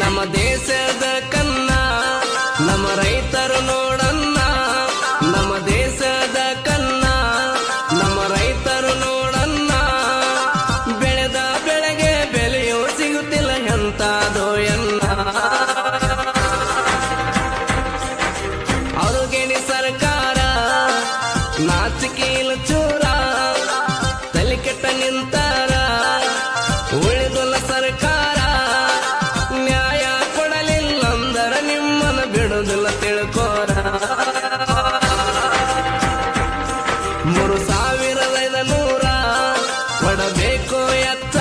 ನಮ್ಮ ದೇಶದ ಕನ್ನ ನಮ್ಮ ರೈತರು ನೋಡನ್ನ, ನಮ್ಮ ದೇಶದ ಕನ್ನ ನಮ್ಮ ರೈತರು ನೋಡನ್ನ. ಬೆಳೆದ ಬೆಳೆಗೆ ಬೆಲೆಯೂ ಸಿಗುತ್ತಿಲ್ಲ ಎಂತಾದೋ ಎನ್ನ. ಅವ್ರಿಗೇನಿ ಸರ್ಕಾರ ನಾಚಿಕೀಲ ಚೂರ, ತಲೆ ಕೆಟ್ಟ ನಿಂತಾರ ಉಳಿದುಲ್ಲ ಸರ್ಕಾರ. ನ್ಯಾಯ ಕೊಡಲಿಲ್ಲಂದರ ನಿಮ್ಮನ್ನು ಬಿಡುದಿಲ್ಲ ತಿಳ್ಕೋರ. 3500 ಕೊಡಬೇಕು ಎತ್ತ